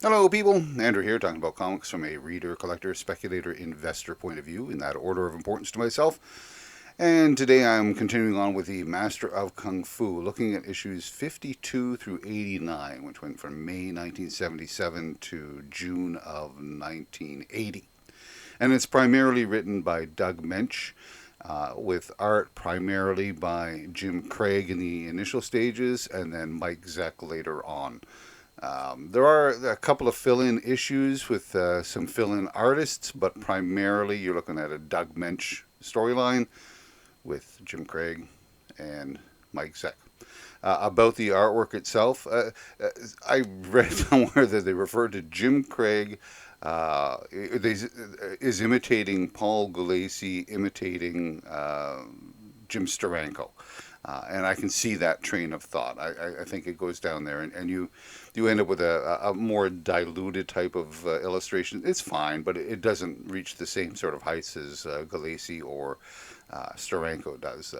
Hello, people. Andrew here, talking about comics from a reader, collector, speculator, investor point of view, in that order of importance to myself. And today I'm continuing on with the Master of Kung Fu, looking at issues 52 through 89, which went from May 1977 to June of 1980. And it's primarily written by Doug Moench, with art primarily by Jim Craig in the initial stages, and then Mike Zeck later on. There are a couple of fill-in issues with some fill-in artists, but primarily you're looking at a Doug Moench storyline with Jim Craig and Mike Zeck. About the artwork itself, I read somewhere that they referred to Jim Craig is imitating Paul Gulacy, imitating Jim Steranko. And I can see that train of thought. I think it goes down there, and you end up with a more diluted type of illustration. It's fine, but it doesn't reach the same sort of heights as Gulacy or Steranko does.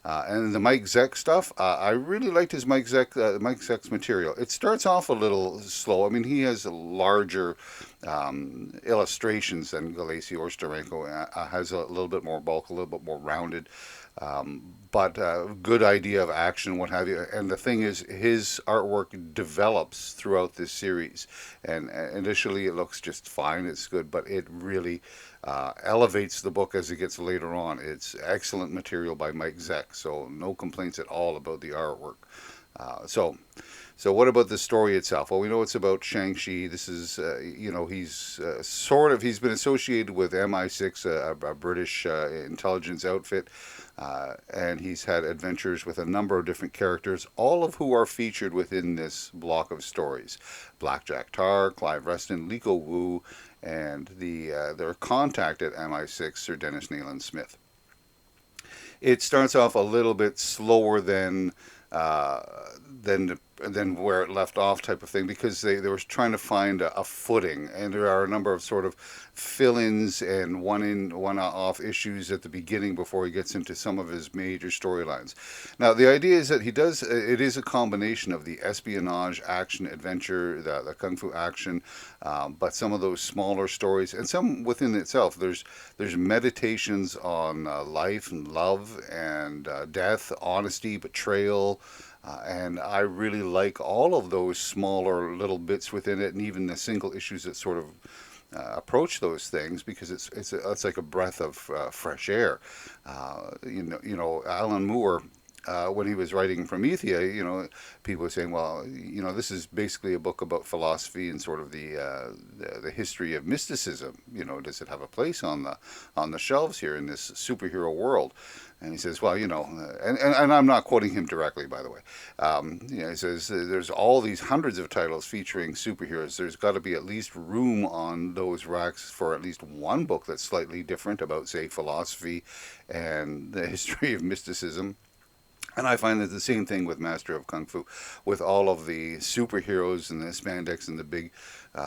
And the Mike Zeck stuff, I really liked his Mike Zeck's material. It starts off a little slow. I mean, he has larger illustrations than Gulacy or Steranko. Has a little bit more bulk, a little bit more rounded. But good idea of action, what have you. And the thing is, his artwork develops throughout this series. And initially, it looks just fine. It's good, but it really elevates the book as it gets later on. It's excellent material by Mike Zeck, so no complaints at all about the artwork. So what about the story itself? Well, we know it's about Shang Chi. This is, he's he's been associated with MI6, a British intelligence outfit, and he's had adventures with a number of different characters, all of who are featured within this block of stories. Blackjack Tar, Clive Reston, Liko Wu, and their contact at MI6, Sir Dennis Nayland Smith. It starts off a little bit slower uh, than where it left off, type of thing, because they were trying to find a footing, and there are a number of sort of fill-ins and one off issues at the beginning before he gets into some of his major storylines. Now the idea is that it is a combination of the espionage, action, adventure, the kung fu action, but some of those smaller stories and some within itself. There's meditations on life and love and death, honesty, betrayal. And I really like all of those smaller little bits within it, and even the single issues that sort of approach those things, because it's like a breath of fresh air. Alan Moore. When he was writing Promethea, people were saying, well, this is basically a book about philosophy and sort of the history of mysticism. Does it have a place on the shelves here in this superhero world? And he says, well, and I'm not quoting him directly, by the way. He says there's all these hundreds of titles featuring superheroes. There's got to be at least room on those racks for at least one book that's slightly different about, say, philosophy and the history of mysticism. And I find that the same thing with Master of Kung Fu, with all of the superheroes and the spandex and the big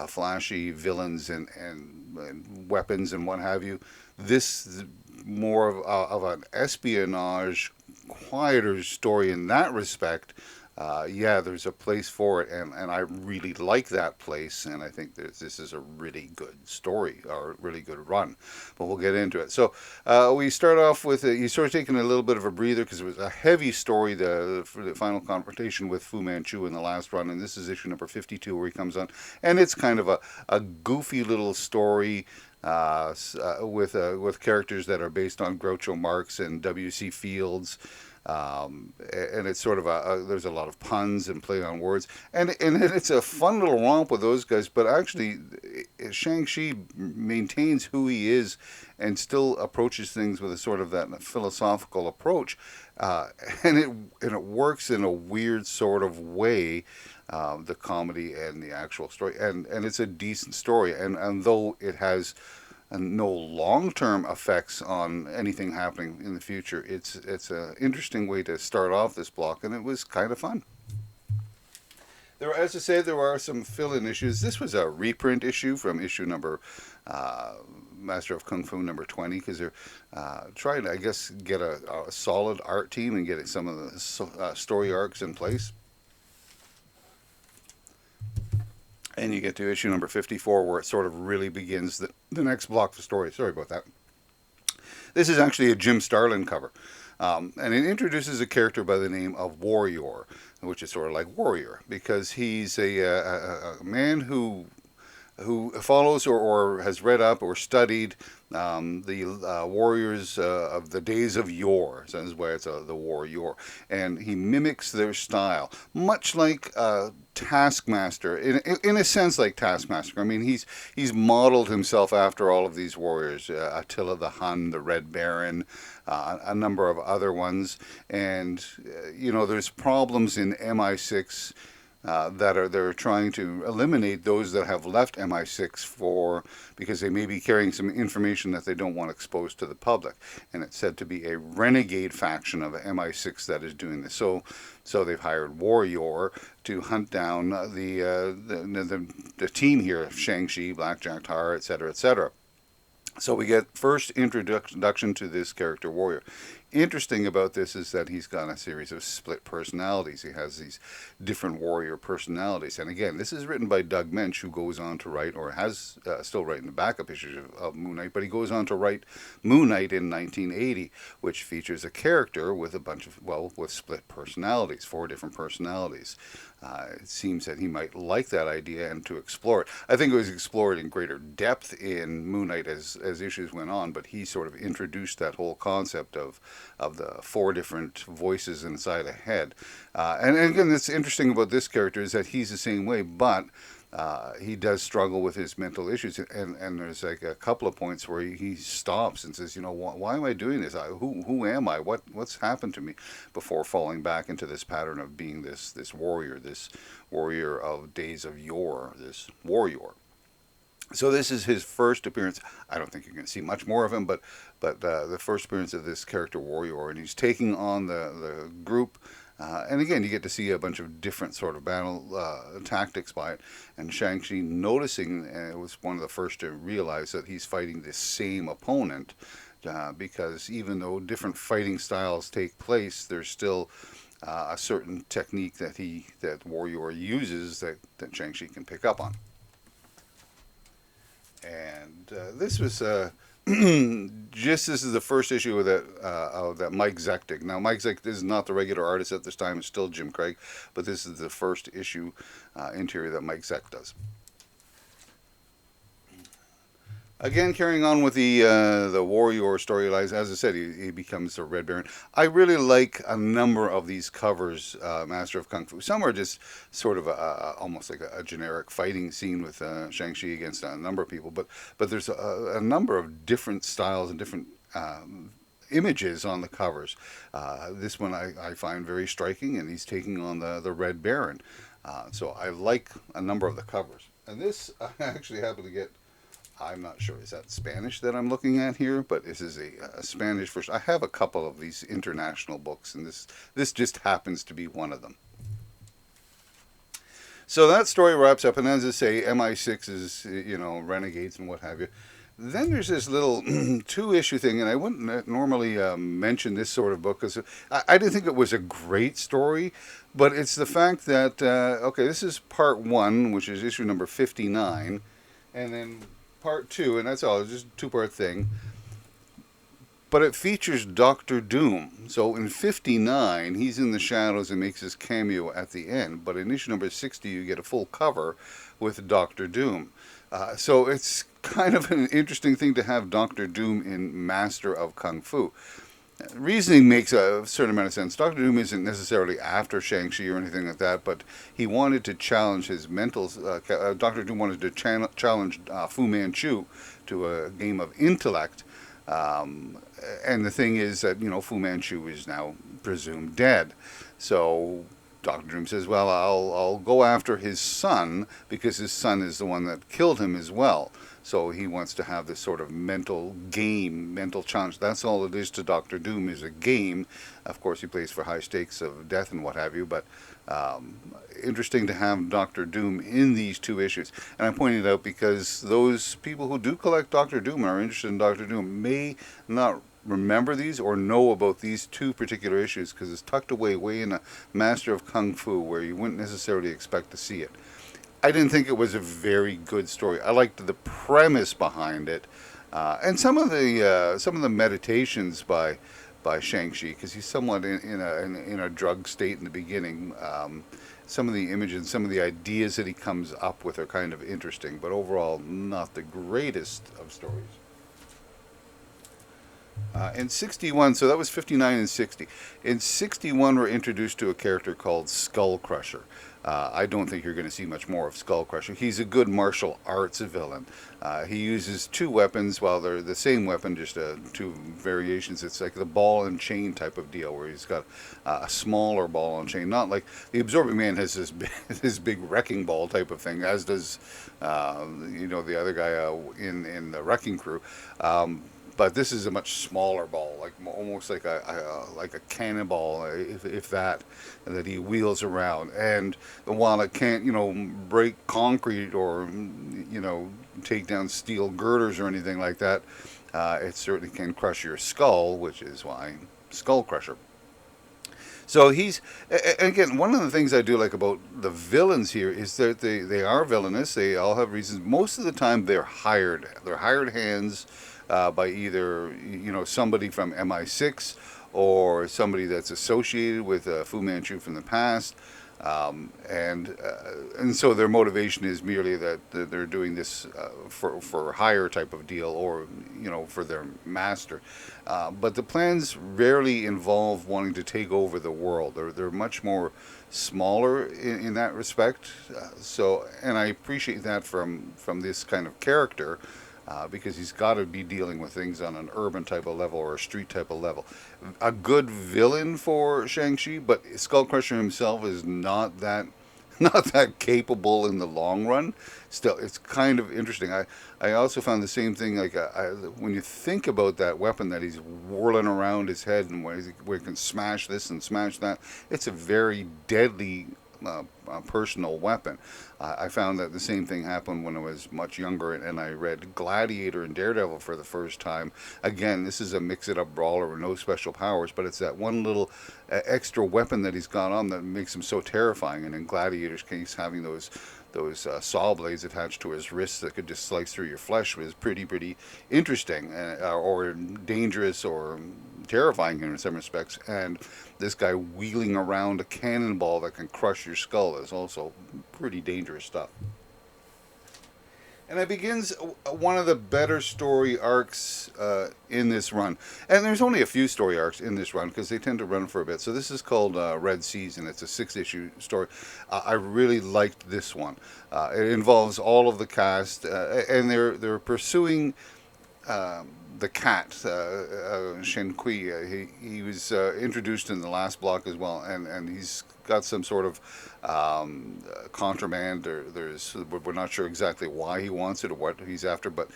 flashy villains and weapons and what have you. This is more of an espionage, quieter story in that respect. Yeah, there's a place for it, and I really like that place, and I think this is a really good story, or a really good run, but we'll get into it. So we start off with, you sort of taking a little bit of a breather, because it was a heavy story, for the final confrontation with Fu Manchu in the last run, and this is issue number 52 where he comes on, and it's kind of a goofy little story, with characters that are based on Groucho Marx and W.C. Fields. And it's sort of there's a lot of puns and play on words, and it's a fun little romp with those guys. But actually, Shang-Chi maintains who he is and still approaches things with a sort of that philosophical approach, and it works in a weird sort of way. The comedy and the actual story, and it's a decent story, and though it has no long-term effects on anything happening in the future, it's an interesting way to start off this block, and it was kind of fun. As I said, there are some fill-in issues. This was a reprint issue from issue number Master of Kung Fu number 20, because they're trying to, I guess, get a solid art team and get some of the story arcs in place. And you get to issue number 54 where it sort of really begins the next block of the story. Sorry about that. This is actually a Jim Starlin cover. And it introduces a character by the name of Warrior, which is sort of like warrior, because he's a man who follows or has read up or studied the warriors of the days of yore. So that's why it's the warrior. And he mimics their style, much like Taskmaster, in a sense like Taskmaster. I mean, he's modeled himself after all of these warriors, Attila the Hun, the Red Baron, a number of other ones. And, there's problems in MI6 that they're trying to eliminate those that have left MI6 because they may be carrying some information that they don't want exposed to the public, and it's said to be a renegade faction of MI6 that is doing this. So they've hired Warrior to hunt down the team here: Shang Chi, Blackjack, Tar, etc., etc. So we get first introduction to this character, Warrior. Interesting about this is that he's got a series of split personalities. He has these different warrior personalities. And again, this is written by Doug Moench, who goes on to write, or has still writing the backup issues of Moon Knight, but he goes on to write Moon Knight in 1980, which features a character with with split personalities, 4 different personalities. It seems that he might like that idea and to explore it. I think it was explored in greater depth in Moon Knight as issues went on, but he sort of introduced that whole concept of the 4 different voices inside a head. And again, what's interesting about this character is that he's the same way, but he does struggle with his mental issues, and there's like a couple of points where he stops and says, why am I doing this? Who am I? What's happened to me? Before falling back into this pattern of being this warrior of days of yore, this warrior. So this is his first appearance. I don't think you're going to see much more of him, but the first appearance of this character, Warrior, and he's taking on the group. And again, you get to see a bunch of different sort of battle tactics by it. And Shang-Chi, noticing, it was one of the first to realize that he's fighting the same opponent, because even though different fighting styles take place, there's still a certain technique that Warrior uses that Shang-Chi can pick up on. And this was this is the first issue of that Mike Zeck did. Now, Mike Zeck is not the regular artist at this time; it's still Jim Craig, but this is the first issue interior that Mike Zeck does. Again, carrying on with the Warrior storylines, as I said, he becomes the Red Baron. I really like a number of these covers, Master of Kung Fu. Some are just sort of almost like a generic fighting scene with Shang-Chi against a number of people, but there's a number of different styles and different images on the covers. This one I find very striking, and he's taking on the Red Baron. So I like a number of the covers. And this I actually happen to get. I'm not sure, is that Spanish that I'm looking at here? But this is a Spanish version. I have a couple of these international books, and this just happens to be one of them. So that story wraps up, and as I say, MI6 is, renegades and what have you. Then there's this little 2-issue thing, and I wouldn't normally mention this sort of book, because I didn't think it was a great story, but it's the fact that, this is part 1, which is issue number 59, and then part 2, and that's all, it's just a 2-part thing. But it features Doctor Doom. So in 59, he's in the shadows and makes his cameo at the end. But in issue number 60, you get a full cover with Doctor Doom. So it's kind of an interesting thing to have Doctor Doom in Master of Kung Fu. Reasoning makes a certain amount of sense. Doctor Doom isn't necessarily after Shang-Chi or anything like that, but he wanted to challenge his mental... Doctor Doom wanted to challenge Fu Manchu to a game of intellect. And the thing is that, Fu Manchu is now presumed dead. So Doctor Doom says, well, I'll go after his son, because his son is the one that killed him as well. So he wants to have this sort of mental game, mental challenge. That's all it is to Doctor Doom, is a game. Of course, he plays for high stakes of death and what have you, but interesting to have Doctor Doom in these 2 issues. And I'm pointing it out because those people who do collect Doctor Doom and are interested in Doctor Doom may not remember these or know about these 2 particular issues, because it's tucked away way in a Master of Kung Fu where you wouldn't necessarily expect to see it. I didn't think it was a very good story. I liked the premise behind it, and some of the meditations by Shang Chi, because he's somewhat in a drug state in the beginning. Some of the images, some of the ideas that he comes up with are kind of interesting, but overall, not the greatest of stories. In 61, so that was 59 and 60. In 61, we're introduced to a character called Skull Crusher. I don't think you're going to see much more of Skull Crusher. He's a good martial arts villain. He uses two weapons, while they're the same weapon, just two variations. It's like the ball and chain type of deal, where he's got a smaller ball and chain, not like the Absorbing Man has this this big wrecking ball type of thing, as does the other guy in the Wrecking Crew. But this is a much smaller ball, like almost like a cannonball, if that he wheels around. And while it can't, break concrete or take down steel girders or anything like that, it certainly can crush your skull, which is why Skull Crusher. So again, one of the things I do like about the villains here is that they are villainous. They all have reasons. Most of the time, they're hired. They're hired hands by either somebody from MI6 or somebody that's associated with Fu Manchu from the past. And so their motivation is merely that they're doing this for hire type of deal, or for their master. But the plans rarely involve wanting to take over the world. They're much more smaller in that respect. And I appreciate that from this kind of character. Because he's got to be dealing with things on an urban type of level or a street type of level. A good villain for Shang-Chi, but Skullcrusher himself is not that not that capable in the long run. Still, it's kind of interesting. I also found the same thing. Like when you think about that weapon that he's whirling around his head, and where he can smash this and smash that, it's a very deadly personal weapon. I found that the same thing happened when I was much younger, and I read Gladiator and Daredevil for the first time. Again, this is a mix-it-up brawler with no special powers, but it's that one little extra weapon that he's got on that makes him so terrifying. And in Gladiator's case, having those saw blades attached to his wrists that could just slice through your flesh was pretty interesting, or dangerous, or terrifying in some respects. And this guy wheeling around a cannonball that can crush your skull is also pretty dangerous stuff. And it begins one of the better story arcs in this run. And there's only a few story arcs in this run because they tend to run for a bit. So this is called Red Seas, and it's a 6-issue story. I really liked this one. It involves all of the cast, and they're pursuing the cat, Shen Kui. He was introduced in the last block as well, and he's got some sort of contraband. We're not sure exactly why he wants it or what he's after, but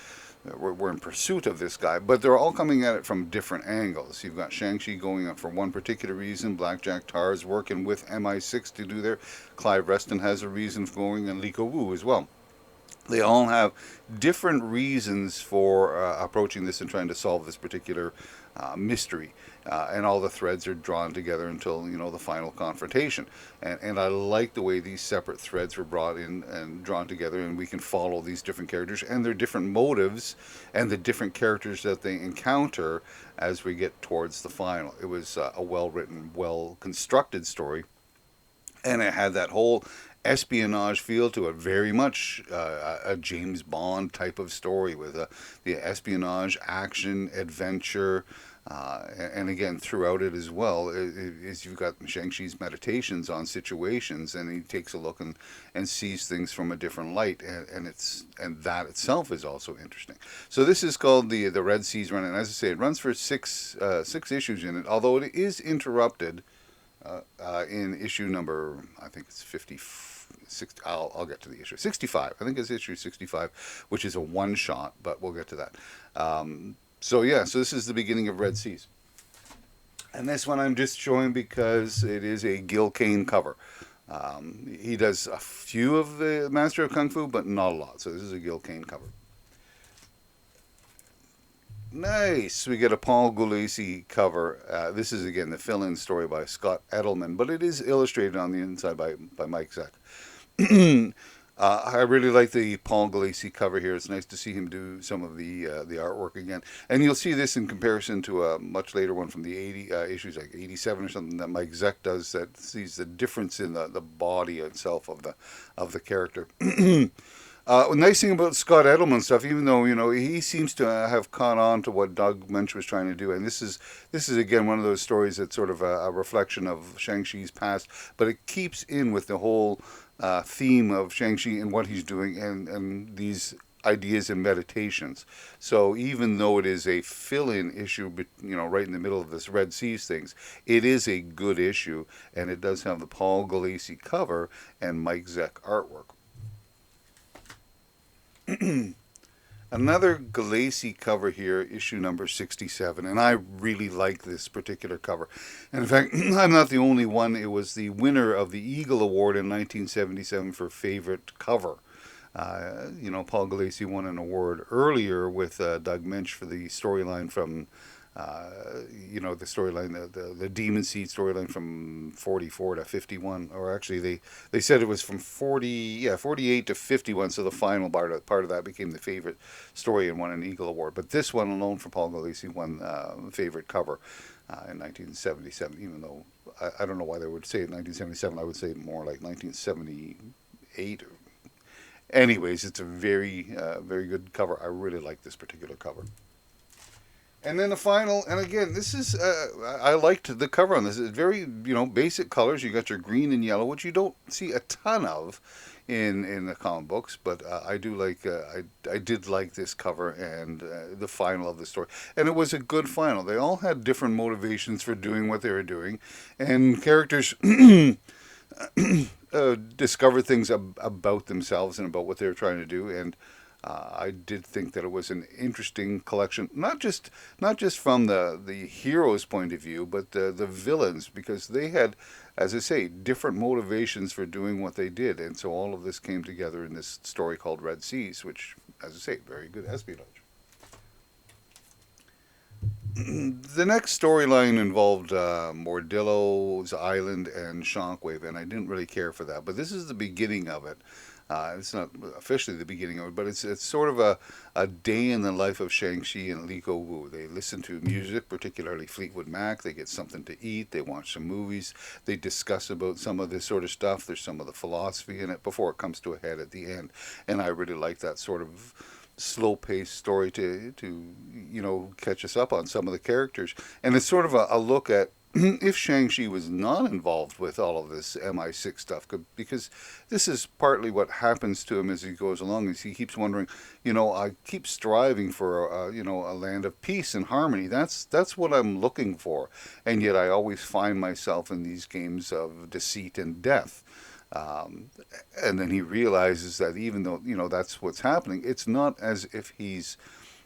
we're in pursuit of this guy. But they're all coming at it from different angles. You've got Shang-Chi going up for one particular reason. Blackjack Tar's working with MI6 to do their. Clive Reston has a reason for going, and Liko Wu as well. They all have different reasons for approaching this and trying to solve this particular mystery. And all the threads are drawn together until the final confrontation. And I like the way these separate threads were brought in and drawn together, and we can follow these different characters and their different motives and the different characters that they encounter as we get towards the final. It was a well written, well constructed story, and it had that whole espionage feel to it, very much a James Bond type of story with the espionage, action, adventure, and again throughout it as well is you've got Shang-Chi's meditations on situations, and he takes a look and sees things from a different light, and that itself is also interesting. So this is called the Red Seas run, and as I say, it runs for six issues in it, although it is interrupted in issue number, I think it's 56. I'll get to the issue 65. I think it's issue 65, which is a one shot, but we'll get to that. So this is the beginning of Red Seas, and this one I'm just showing because it is a Gil Kane cover. He does a few of the Master of Kung Fu, but not a lot. So this is a Gil Kane cover. Nice. We get a Paul Gulacy cover. This is, again, the fill-in story by Scott Edelman, but it is illustrated on the inside by Mike Zeck. I really like the Paul Gulacy cover here. It's nice to see him do some of the artwork again, and you'll see this in comparison to a much later one from the 80 issues, like 87 or something, that Mike Zeck does. That sees the difference in the body itself of the character. Nice thing about Scott Edelman stuff, even though he seems to have caught on to what Doug Moench was trying to do, and this is again one of those stories that's sort of a reflection of Shang-Chi's past, but it keeps in with the whole theme of Shang-Chi and what he's doing, and these ideas and meditations. So even though it is a fill-in issue, right in the middle of this Red Seas things, it is a good issue, and it does have the Paul Gulacy cover and Mike Zeck artwork. Another Gulacy cover here, issue number 67, and I really like this particular cover. And in fact, I'm not the only one. It was the winner of the Eagle Award in 1977 for favorite cover. Paul Gulacy won an award earlier with Doug Moench for the storyline from the storyline, the Demon Seed storyline from 44 to 51, or actually they said it was from 48 to 51. So the final part of that became the favorite story and won an Eagle Award. But this one alone for Paul Gulacy won favorite cover in 1977. Even though I don't know why they would say it 1977, I would say more like 1978. Anyways, it's a very very good cover. I really like this particular cover. And then the final, and again, this is, I liked the cover on this. It's very, basic colors. You got your green and yellow, which you don't see a ton of in the comic books, but I do like, I did like this cover and the final of the story. And it was a good final. They all had different motivations for doing what they were doing, and characters discovered things about themselves and about what they were trying to do, and I did think that it was an interesting collection, not just from the hero's point of view, but the villains, because they had, as I say, different motivations for doing what they did, and so all of this came together in this story called Red Seas, which, as I say, very good espionage. The next storyline involved Mordillo's Island and Shockwave, and I didn't really care for that, but this is the beginning of it. It's not officially the beginning of it, but it's sort of a day in the life of Shang-Chi and Liko Wu. They listen to music, particularly Fleetwood Mac. They get something to eat. They watch some movies. They discuss about some of this sort of stuff. There's some of the philosophy in it before it comes to a head at the end. And I really like that sort of slow-paced story to catch us up on some of the characters. And it's sort of a look at if Shang-Chi was not involved with all of this MI6 stuff, because this is partly what happens to him as he goes along, is he keeps wondering, I keep striving for, a land of peace and harmony. That's what I'm looking for. And yet I always find myself in these games of deceit and death. And then he realizes that even though, that's what's happening, it's not as if he's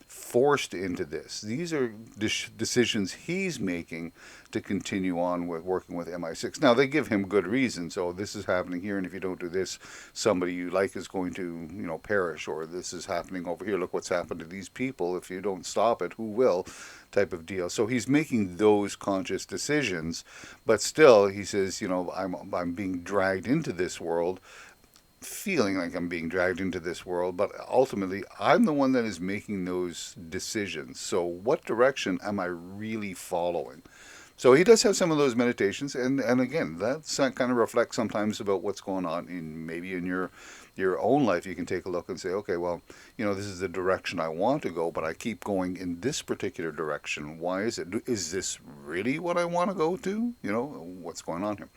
forced into this. These are decisions he's making to continue on with working with MI6. Now, they give him good reasons. Oh, this is happening here, and if you don't do this, somebody you like is going to, perish, or this is happening over here. Look what's happened to these people. If you don't stop it, who will? Type of deal. So he's making those conscious decisions, but still, he says, I'm being dragged into this world, feeling like I'm being dragged into this world, but ultimately I'm the one that is making those decisions. So what direction am I really following? So he does have some of those meditations, and again, that kind of reflects sometimes about what's going on in your own life. You can take a look and say, okay, well, this is the direction I want to go, but I keep going in this particular direction. Why is it? Is this really what I want to go to? What's going on here?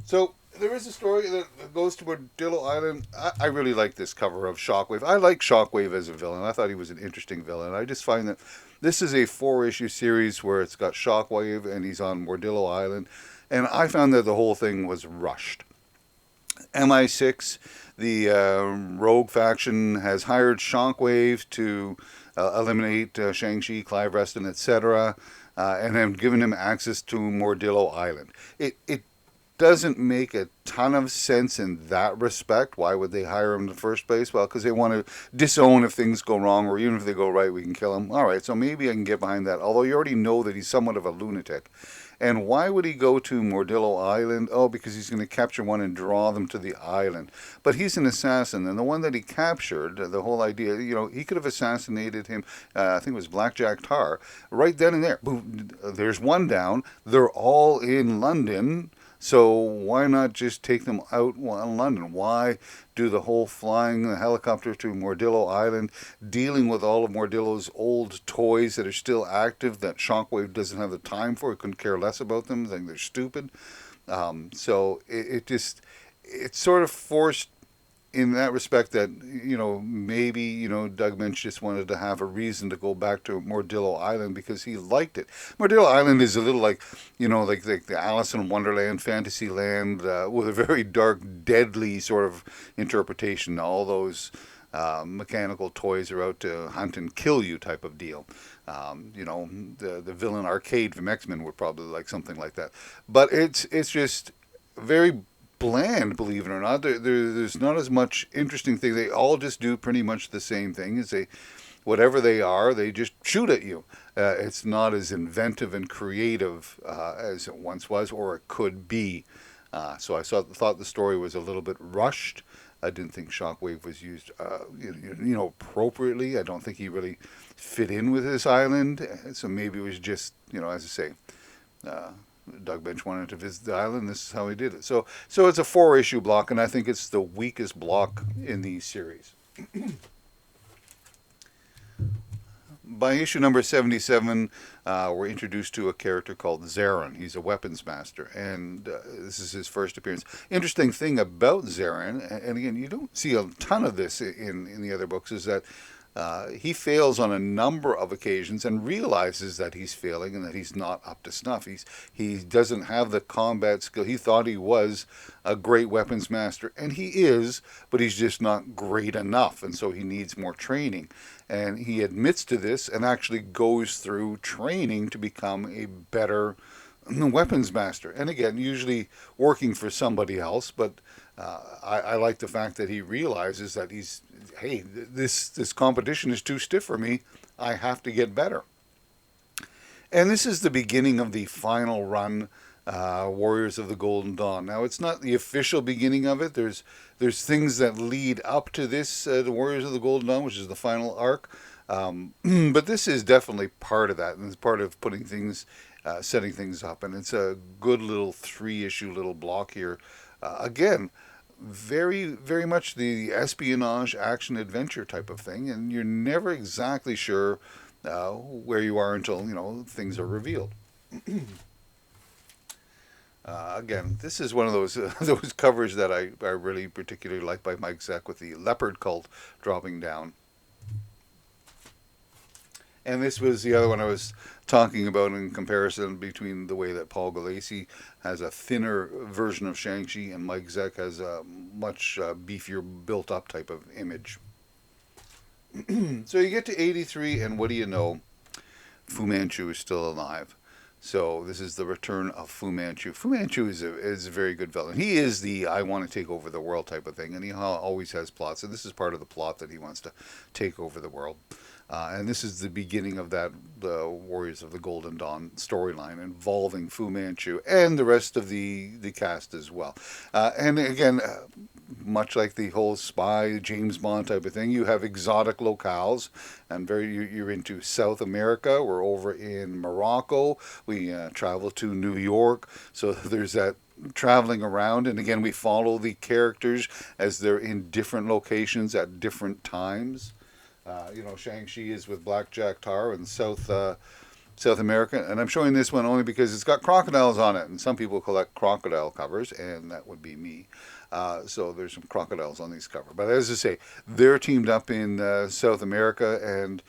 So there is a story that goes to Mordillo Island. I really like this cover of Shockwave. I like Shockwave as a villain. I thought he was an interesting villain. I just find that this is a 4-issue series where it's got Shockwave and he's on Mordillo Island. And I found that the whole thing was rushed. MI6, the rogue faction, has hired Shockwave to eliminate Shang-Chi, Clive Reston, etc., and have given him access to Mordillo Island. It doesn't make a ton of sense in that respect. Why would they hire him in the first place? Well, because they want to disown if things go wrong, or even if they go right, we can kill him. All right, so maybe I can get behind that. Although you already know that he's somewhat of a lunatic. And why would he go to Mordillo Island? Oh, because he's going to capture one and draw them to the island. But he's an assassin, and the one that he captured, the whole idea, he could have assassinated him. I think it was Blackjack Tar, right then and there. Boom, there's one down. They're all in London. So why not just take them out in London? Why do the whole flying the helicopter to Mordillo Island, dealing with all of Mordillo's old toys that are still active that Shockwave doesn't have the time for? He couldn't care less about them. Think they're stupid. So it sort of forced in that respect that maybe Doug Moench just wanted to have a reason to go back to Mordillo Island because he liked it. Mordillo Island is a little like like the Alice in Wonderland fantasy land with a very dark, deadly sort of interpretation. All those mechanical toys are out to hunt and kill you type of deal. The villain arcade from X-Men would probably like something like that. But it's just very bland, believe it or not. There's not as much interesting thing. They all just do pretty much the same thing. Whatever they are, they just shoot at you. It's not as inventive and creative as it once was, or it could be. So I thought the story was a little bit rushed. I didn't think Shockwave was used, appropriately. I don't think he really fit in with this island. So maybe it was just, as I say, Doug Moench wanted to visit the island. This is how he did it. So it's a 4-issue block, and I think it's the weakest block in the series. By issue number 77, we're introduced to a character called Zarin. He's a weapons master, and this is his first appearance. Interesting thing about Zarin, and again, you don't see a ton of this in the other books, is that he fails on a number of occasions and realizes that he's failing and that he's not up to snuff. He doesn't have the combat skill. He thought he was a great weapons master, and he is, but he's just not great enough, and so he needs more training. And he admits to this and actually goes through training to become a better weapons master. And again, usually working for somebody else, but I like the fact that he realizes that this competition is too stiff for me. I have to get better. And this is the beginning of the final run, Warriors of the Golden Dawn. Now, it's not the official beginning of it. There's things that lead up to this, the Warriors of the Golden Dawn, which is the final arc. But this is definitely part of that, and it's part of putting things, setting things up. And it's a good little 3-issue little block here. Again, very, very much the espionage, action, adventure type of thing, and you're never exactly sure where you are until things are revealed. Again, this is one of those those covers that I really particularly like by Mike Zeck, with the leopard cult dropping down. And this was the other one I was talking about in comparison between the way that Paul Gulacy has a thinner version of Shang Chi and Mike Zeck has a much beefier, built-up type of image. So you get to 83, and what do you know? Fu Manchu is still alive. So this is the return of Fu Manchu. Fu Manchu is a very good villain. He is the I want to take over the world type of thing, and he always has plots. And this is part of the plot that he wants to take over the world. And this is the beginning of the Warriors of the Golden Dawn storyline involving Fu Manchu and the rest of the cast as well. And again, much like the whole spy, James Bond type of thing, you have exotic locales, and you're into South America. We're over in Morocco. We travel to New York, so there's that traveling around. And again, we follow the characters as they're in different locations at different times. Shang-Chi is with Blackjack Tar in South America, and I'm showing this one only because it's got crocodiles on it, and some people collect crocodile covers, and that would be me. So there's some crocodiles on these covers. But as I say, they're teamed up in South America, and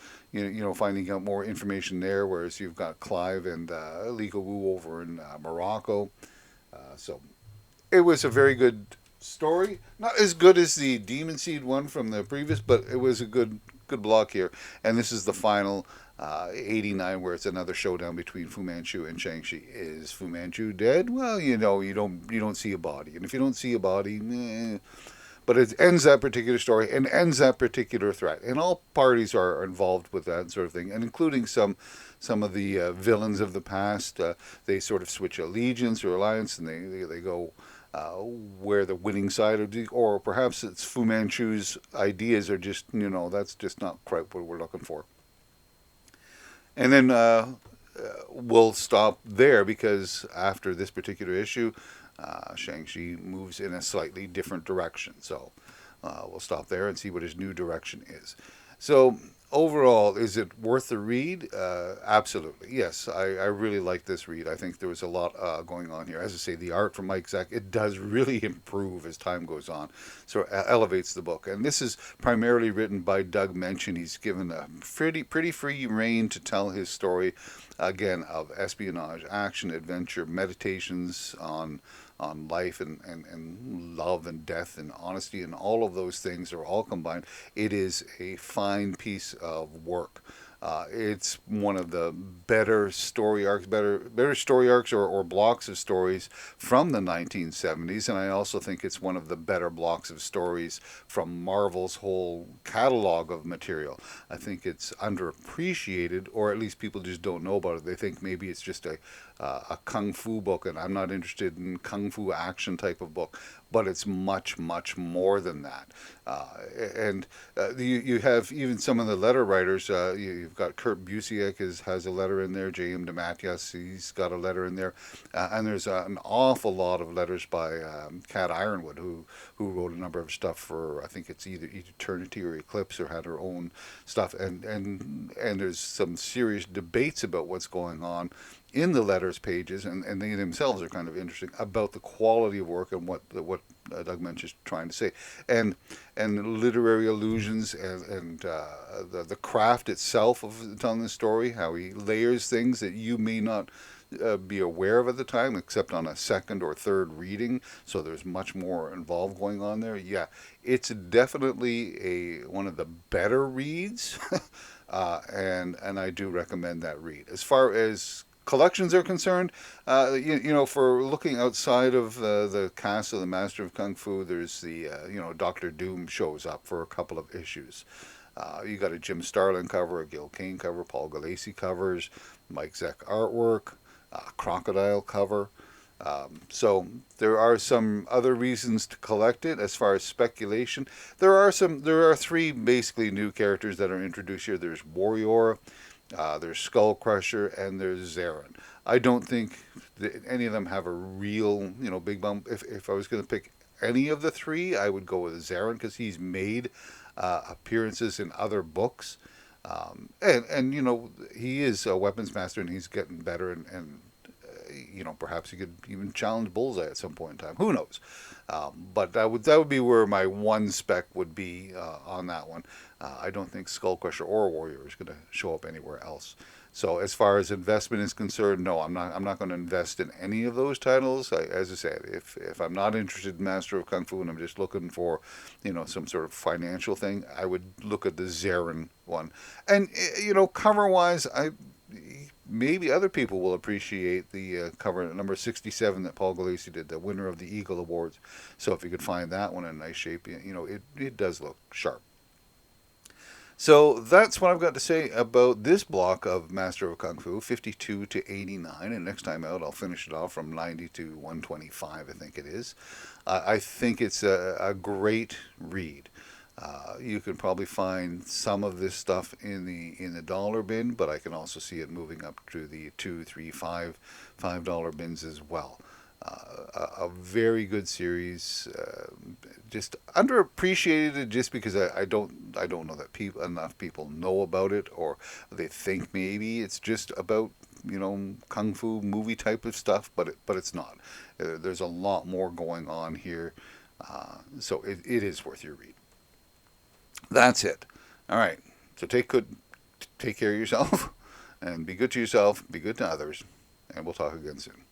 finding out more information there. Whereas you've got Clive and Liga Wu over in Morocco. So it was a very good story. Not as good as the Demon Seed one from the previous, but it was a good good block here. And this is the final 89, where it's another showdown between Fu Manchu and Shang Chi. Is Fu Manchu dead? Well, you don't see a body, and if you don't see a body, but it ends that particular story and ends that particular threat, and all parties are involved with that sort of thing, and including some of the villains of the past. They sort of switch allegiance or alliance, and they go where the winning side of or perhaps it's Fu Manchu's ideas are just that's just not quite what we're looking for. And then we'll stop there because after this particular issue, Shang-Chi moves in a slightly different direction. So we'll stop there and see what his new direction is. So overall, is it worth the read? Absolutely. Yes, I really like this read. I think there was a lot going on here. As I say, the art from Mike Zeck, it does really improve as time goes on. So it elevates the book. And this is primarily written by Doug Moench, and he's given a pretty free rein to tell his story, again, of espionage, action, adventure, meditations on life and love and death and honesty, and all of those things are all combined. It is a fine piece of work. It's one of the better story arcs, better story arcs or blocks of stories from the 1970s, and I also think it's one of the better blocks of stories from Marvel's whole catalog of material. I think it's underappreciated, or at least people just don't know about it. They think maybe it's just a kung fu book, and I'm not interested in kung fu action type of book, but it's much more than that. And you have even some of the letter writers. You've got Kurt Busiek has a letter in there. Juim DeMatteis, he's got a letter in there, and there's an awful lot of letters by Kat Ironwood, who wrote a number of stuff for, I think it's either Eternity or Eclipse, or had her own stuff, and there's some serious debates about what's going on in the letters pages, and they themselves are kind of interesting about the quality of work and what Doug Moench is trying to say, and literary allusions, and the craft itself of telling the story, how he layers things that you may not be aware of at the time, except on a second or third reading. So there's much more involved going on there. Yeah, it's definitely one of the better reads, and I do recommend that read. As far as collections are concerned, for looking outside of the cast of the Master of Kung Fu, there's the Doctor Doom shows up for a couple of issues. You got a Jim Starlin cover, a Gil Kane cover, Paul Galassi covers, Mike Zeck artwork, Crocodile cover. So there are some other reasons to collect it. As far as speculation, there are three basically new characters that are introduced here. There's Warrior, there's Skull Crusher, and there's Zarin. I don't think that any of them have a real, big bump. If I was going to pick any of the three, I would go with Zarin, because he's made appearances in other books, and he is a weapons master, and he's getting better, and perhaps he could even challenge Bullseye at some point in time. Who knows? But that would be where my one spec would be on that one. I don't think Skull Crusher or Warrior is going to show up anywhere else. So as far as investment is concerned, no, I'm not going to invest in any of those titles. As I said, if I'm not interested in Master of Kung Fu and I'm just looking for, some sort of financial thing, I would look at the Zarin one. And cover wise, maybe other people will appreciate the cover number 67 that Paul Galassi did, the winner of the Eagle Awards. So if you could find that one in nice shape, it does look sharp. So that's what I've got to say about this block of Master of Kung Fu, 52 to 89. And next time out, I'll finish it off from 90 to 125, I think it is. I think it's a great read. You can probably find some of this stuff in the dollar bin, but I can also see it moving up to the $2, $3, $5 bins as well. A very good series, just underappreciated, just because I don't know that enough people know about it, or they think maybe it's just about kung fu movie type of stuff, but it's not. There's a lot more going on here, so it is worth your read. That's it. All right. So take care of yourself, and be good to yourself, be good to others, and we'll talk again soon.